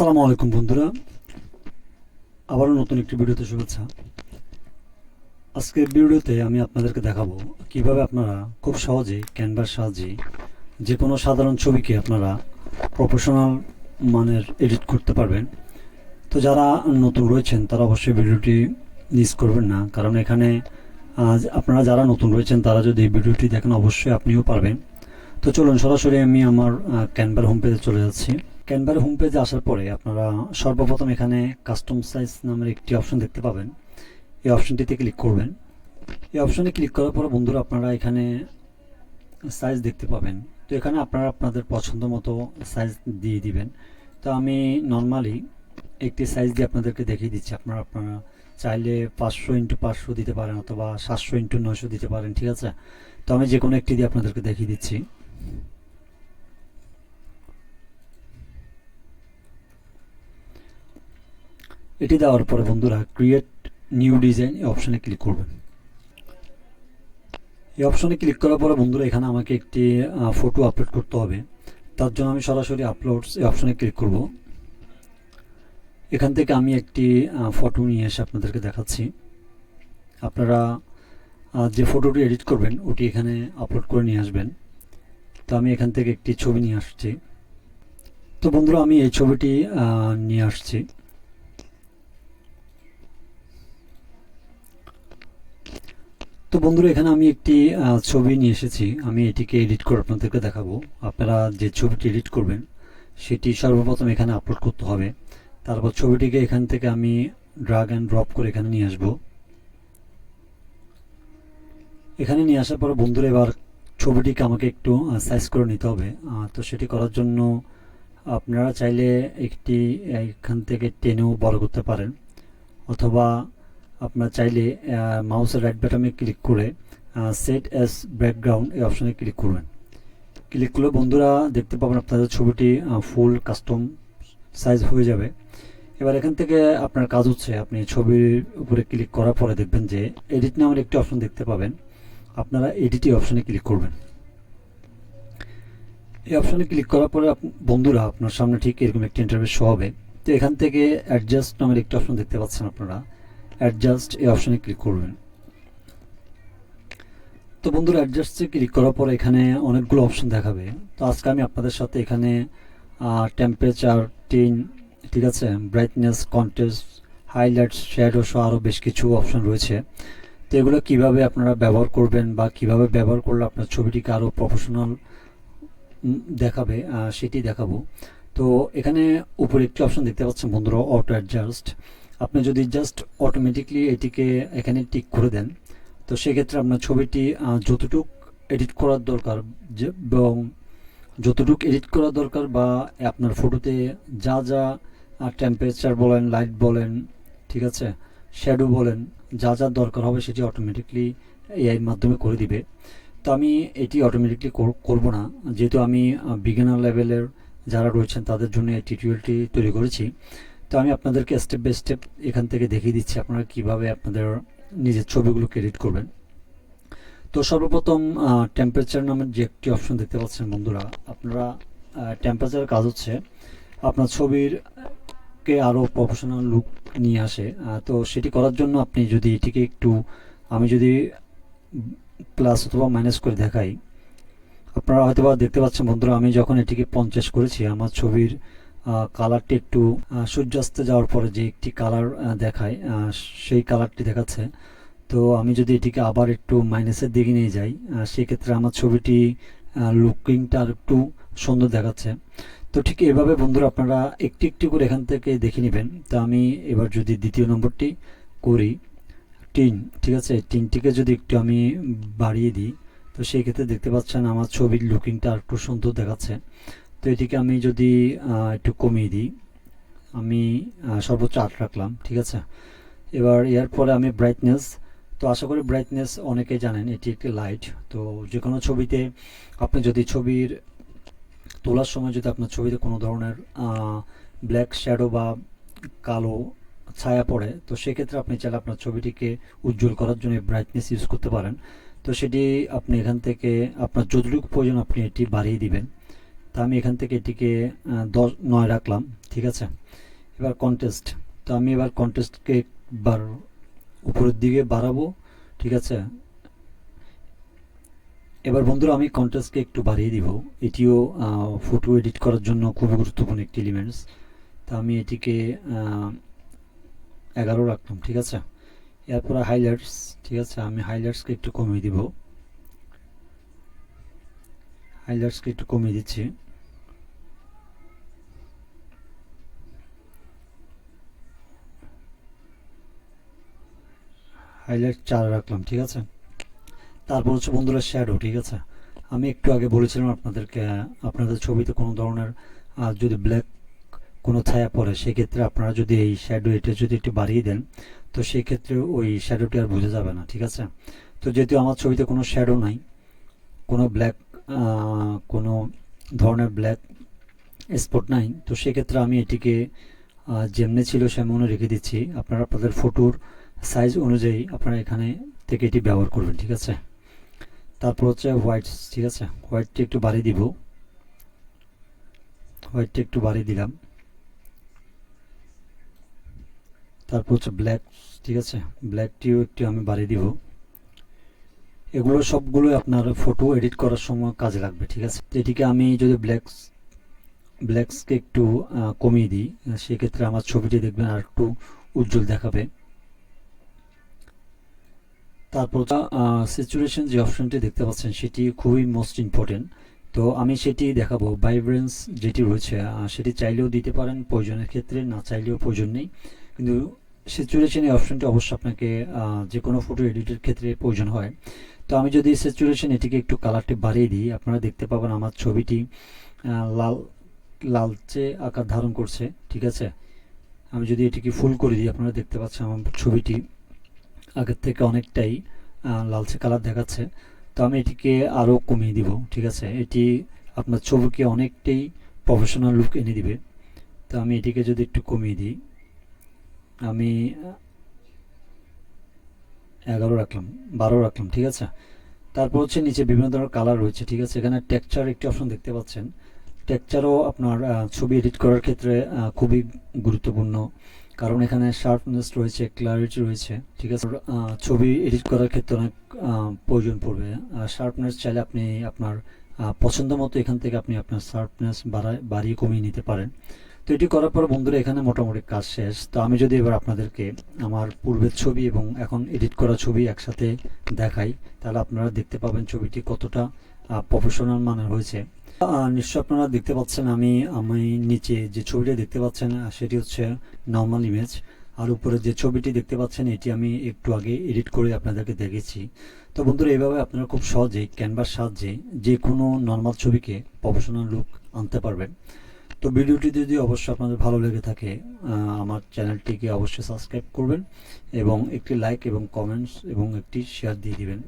আসসালামু আলাইকুম বন্ধুরা, আবারও নতুন একটি ভিডিওতে শুভেচ্ছা। আজকের ভিডিওতে আমি আপনাদেরকে দেখাবো কিভাবে আপনারা খুব সহজে ক্যানভার সাহায্যে যে কোনো সাধারণ ছবিকে আপনারা প্রফেশনাল মানের এডিট করতে পারবেন। তো যারা নতুন রয়েছেন তারা অবশ্যই ভিডিওটি মিস করবেন না, কারণ এখানে আপনারা যারা নতুন রয়েছেন তারা যদি ভিডিওটি দেখেন অবশ্যই আপনিও পারবেন। তো চলুন সরাসরি আমি আমার ক্যানভার হোম পেজে চলে যাচ্ছি। ক্যানভার হোম পেজে আসার পরে আপনারা সর্বপ্রথম এখানে কাস্টম সাইজ নামের একটি অপশন দেখতে পাবেন। এই অপশনটিতে ক্লিক করবেন। এই অপশনে ক্লিক করার পরে বন্ধুরা আপনারা এখানে সাইজ দেখতে পাবেন। তো এখানে আপনারা আপনাদের পছন্দ মতো সাইজ দিয়ে দিবেন। তো আমি নর্মালি একটি সাইজ দিয়ে আপনাদেরকে দেখিয়ে দিচ্ছি। আপনারা চাইলে 500x500 দিতে পারেন অথবা 700x900 দিতে পারেন, ঠিক আছে। তো আমি যে কোনো একটি দিয়ে আপনাদেরকে দেখিয়ে দিচ্ছি। এটি দেওয়ার পরে বন্ধুরা ক্রিয়েট নিউ ডিজাইন এই অপশনে ক্লিক করবেন। এই অপশনে ক্লিক করার পরে বন্ধুরা এখানে আমাকে একটি ফটো আপলোড করতে হবে। তার জন্য আমি সরাসরি আপলোডস এই অপশনে ক্লিক করব। এখান থেকে আমি একটি ফটো নিয়ে এসে আপনাদেরকে দেখাচ্ছি। আপনারা যে ফটোটি এডিট করবেন ওটি এখানে আপলোড করে নিয়ে আসবেন। তো আমি এখান থেকে একটি ছবি নিয়ে আসছি। তো বন্ধুরা আমি এই ছবিটি নিয়ে আসছি। তো বন্ধুরা এখানে আমি একটি ছবি নিয়ে এসেছি। আমি এটিকে এডিট করে আপনাদেরকে দেখাবো। আপনারা যে ছবিটি এডিট করবেন সেটি সর্বপ্রথম এখানে আপলোড করতে হবে। তারপর ছবিটিকে এখান থেকে আমি ড্র্যাগ অ্যান্ড ড্রপ করে এখানে নিয়ে আসব। এখানে নিয়ে আসার পর বন্ধুরা এবার ছবিটিকে আমাকে একটু সাইজ করে নিতে হবে। তো সেটি করার জন্য আপনারা চাইলে একটি এখান থেকে টেনেও বড় করতে পারেন, অথবা আপনারা চাইলে মাউসের রাইট বাটনে ক্লিক করে সেট অ্যাজ ব্যাকগ্রাউন্ড এই অপশনে ক্লিক করবেন। ক্লিক করলে বন্ধুরা দেখতে পাবেন আপনাদের ছবিটি ফুল কাস্টম সাইজ হয়ে যাবে। এবার এখান থেকে আপনার কাজ হচ্ছে আপনি ছবির উপরে ক্লিক করার পরে দেখবেন যে এডিট নামের একটি অপশন দেখতে পাবেন। আপনারা এডিট এই অপশনে ক্লিক করবেন। এই অপশনে ক্লিক করার পরে বন্ধুরা আপনার সামনে ঠিক এরকম একটি ইন্টারফেস শো হবে। তো এখান থেকে অ্যাডজাস্ট নামের একটি অপশন দেখতে পাচ্ছেন, আপনারা অ্যাডজাস্ট এই অপশনে ক্লিক করবেন। তো বন্ধুরা অ্যাডজাস্টে ক্লিক করার পর এখানে অনেকগুলো অপশন দেখাবে। তো আজকে আমি আপনাদের সাথে এখানে টেম্পারেচার, টিন, ঠিক আছে, ব্রাইটনেস, কন্ট্রাস্ট, হাইলাইটস, শ্যাডো সহ আরও বেশ কিছু অপশন রয়েছে। তো এগুলো কীভাবে আপনারা ব্যবহার করবেন বা কিভাবে ব্যবহার করলে আপনার ছবিটিকে আরও প্রফেশনাল দেখাবে সেটি দেখাবো। তো এখানে উপরে একটি অপশন দেখতে পাচ্ছেন বন্ধুরা, অটো অ্যাডজাস্ট। আপনি যদি জাস্ট অটোমেটিকলি এটিকে এখানে টিক করে দেন তো সেক্ষেত্রে আপনার ছবিটি যতটুক এডিট করার দরকার এবং যতটুকু এডিট করা দরকার বা আপনার ফটোতে যা যা টেম্পারেচার বলেন, লাইট বলেন, ঠিক আছে, শ্যাডো বলেন, যা যা দরকার হবে সেটি অটোমেটিকলি এআইয়ের মাধ্যমে করে দিবে। তো আমি এটি অটোমেটিকলি করব না, যেহেতু আমি বিগিনার লেভেলের যারা রয়েছেন তাদের জন্য এই টিউটোরিয়ালটি তৈরি করেছি। তো আমি আপনাদেরকে স্টেপ বাই স্টেপ এখান থেকে দেখিয়ে দিচ্ছি আপনারা কিভাবে আপনাদের নিজের ছবিগুলোকে এডিট করবেন। তো সর্বপ্রথম টেম্পারেচার নামের যে একটি অপশন দেখতে পাচ্ছেন বন্ধুরা, আপনারা টেম্পারেচারের কাজ হচ্ছে আপনার ছবির কে আরও প্রফেশনাল লুক নিয়ে আসে। তো সেটি করার জন্য আপনি যদি এটিকে একটু, আমি যদি প্লাস অথবা মাইনাস করে দেখাই, আপনারা হয়তো বা দেখতে পাচ্ছেন বন্ধুরা, আমি যখন এটিকে 50 করেছি আমার ছবির কালারটি একটু সূর্যাস্তে যাওয়ার পরে যে একটি কালার দেখায় সেই কালারটি দেখাচ্ছে। তো আমি যদি এটিকে আবার একটু মাইনাসের দিকে নিয়ে যাই সেক্ষেত্রে আমার ছবিটি লুকিংটা আর একটু সুন্দর দেখাচ্ছে। তো ঠিক এভাবে বন্ধুরা আপনারা একটু একটু করে এখান থেকে দেখে নেবেন। তো আমি এবার যদি দ্বিতীয় নম্বরটি করি, টিন, ঠিক আছে, টিনটিকে যদি একটু আমি বাড়িয়ে দিই তো সেই ক্ষেত্রে দেখতে পাচ্ছেন আমার ছবির লুকিংটা আর একটু সুন্দর দেখাচ্ছে। তো এটিকে আমি যদি একটু কমিয়ে দিই, আমি সর্বোচ্চ 8 রাখলাম, ঠিক আছে। এবার এর পরে আমি ব্রাইটনেস, তো আশা করি ব্রাইটনেস অনেকেই জানেন এটি একটি লাইট। তো যে কোনো ছবিতে আপনি যদি ছবির তোলার সময় যদি আপনার ছবিতে কোনো ধরনের ব্ল্যাক শ্যাডো বা কালো ছায়া পড়ে তো সেক্ষেত্রে আপনি চাইলে আপনার ছবিটিকে উজ্জ্বল করার জন্য ব্রাইটনেস ইউজ করতে পারেন। তো সেটি আপনি এখান থেকে আপনার যতটুকু প্রয়োজন আপনি এটি বাড়িয়ে দিবেন। তো আমি এখান থেকে এটিকে 9 রাখলাম, ঠিক আছে। এবার কন্টেস্ট, তো আমি এবার কন্টেস্টকে একবার উপরের দিকে বাড়াবো, ঠিক আছে। এবার বন্ধুরা আমি কন্ট্রাস্টকে একটু বাড়িয়ে দিব, এটিও ফটো এডিট করার জন্য খুবই গুরুত্বপূর্ণ একটি এলিমেন্টস। তা আমি এটিকে 11 রাখলাম, ঠিক আছে। এরপর হাইলাইটস, ঠিক আছে, আমি হাইলাইটসকে একটু কমিয়ে দিব, হাইলাইটসকে একটু কমিয়ে দিচ্ছি। হাইলাইট 4 রাখলাম, ঠিক আছে। তারপর হচ্ছে বন্ধুরা শ্যাডো, ঠিক আছে। আমি একটু আগে বলেছিলাম আপনাদেরকে, আপনাদের ছবিতে কোনো ধরনের যদি ব্ল্যাক কোনো ছায়া পড়ে, সেক্ষেত্রে আপনারা যদি এই শ্যাডো এটা যদি একটু বাড়িয়ে দেন, তো সেই ক্ষেত্রে ওই শ্যাডোটি আর বোঝা যাবে না, ঠিক আছে। তো যেহেতু আমার ছবিতে কোনো শ্যাডো নাই, কোনো ব্ল্যাক কোনো ধরনের ব্ল্যাক স্পট নাই, তো সেক্ষেত্রে আমি এটিকে যেমনি ছিল সেমন রেখে দিচ্ছি। আপনারা আপনাদের ফটোর সাইজ অনুযায়ী আপনারা এখানে থেকে এটি ব্যবহার করবেন, ঠিক আছে। তারপর হচ্ছে হোয়াইট, ঠিক আছে, হোয়াইটটি একটু বাড়িয়ে দিব, হোয়াইটটি একটু বাড়িয়ে দিলাম। তারপর হচ্ছে ব্ল্যাক, ঠিক আছে, ব্ল্যাকটিও একটু আমি বাড়িয়ে দিব। এগুলো সবগুলো আপনার ফটো এডিট করার সময় কাজে লাগবে, ঠিক আছে। এটিকে আমি যদি ব্ল্যাকসকে একটু কমিয়ে দিই, সেক্ষেত্রে আমার ছবিটি দেখবেন আর একটু উজ্জ্বল দেখাবে। তারপর স্যাচুরেশন যে অপশনটি দেখতে পাচ্ছেন সেটি খুবই মোস্ট ইম্পর্টেন্ট, তো আমি সেটি দেখাবো। ভাইব্রেন্স যেটি রয়েছে সেটি চাইলেও দিতে পারেন প্রয়োজনের ক্ষেত্রে, না চাইলেও প্রয়োজন নেই, কিন্তু স্যাচুরেশন এই অপশনটি অবশ্যই আপনাকে যে কোনো ফটো এডিটের ক্ষেত্রে প্রয়োজন হয়। তো আমি যদি স্যাচুরেশন এটিকে একটু কালারটি বাড়িয়ে দিই, আপনারা দেখতে পাবেন আমার ছবিটি লাল লালচে আকার ধারণ করছে, ঠিক আছে। আমি যদি এটিকে ফুল করে দিই, আপনারা দেখতে পাচ্ছেন আমার ছবিটি আগের থেকে অনেকটাই লালচে কালার দেখাচ্ছে। তো আমি এটিকে আরও কমিয়ে দিব, ঠিক আছে। এটি আপনার ছবিকে অনেকটাই প্রফেশনাল লুক এনে দিবে। তো আমি এটিকে যদি একটু কমিয়ে দিই, আমি 11 রাখলাম, 12 রাখলাম, ঠিক আছে। তারপর হচ্ছে নিচে বিভিন্ন ধরনের কালার রয়েছে, ঠিক আছে। এখানে টেক্সচার একটি অপশন দেখতে পাচ্ছেন। টেক্সচারও আপনার ছবি এডিট করার ক্ষেত্রে খুবই গুরুত্বপূর্ণ, কারণ এখানে শার্পনেস রয়েছে, ক্লারিটি রয়েছে, ঠিক আছে। ছবি এডিট করার ক্ষেত্রে অনেক প্রয়োজন পড়বে। শার্পনেস চাইলে আপনি আপনার পছন্দ মতো এখান থেকে আপনি আপনার শার্পনেস বাড়িয়ে কমিয়ে নিতে পারেন। তো এটি করার পর বন্ধুরা এখানে মোটামুটি কাজ শেষ। তো আমি যদি এবার আপনাদেরকে আমার পূর্বের ছবি এবং এখন এডিট করা ছবি একসাথে দেখাই, তাহলে আপনারা দেখতে পাবেন ছবিটি কতটা প্রফেশনাল মানের হয়েছে। নিশ্চয় আপনারা দেখতে পাচ্ছেন, আমি নিচে যে ছবিটা দেখতে পাচ্ছেন সেটি হচ্ছে নর্মাল ইমেজ, আর উপরে যে ছবিটি দেখতে পাচ্ছেন এটি আমি একটু আগে এডিট করে আপনাদেরকে দেখেছি। তো বন্ধুরা এইভাবে আপনারা খুব সহজেই ক্যানভার সাহায্যে যে কোনো নর্মাল ছবিকে প্রফেশনাল লুক আনতে পারবেন। তো ভিডিওটি যদি অবশ্যই আপনাদের ভালো লেগে থাকে, আমার চ্যানেলটিকে অবশ্যই সাবস্ক্রাইব করবেন এবং একটি লাইক এবং কমেন্টস এবং একটি শেয়ার দিয়ে দিবেন।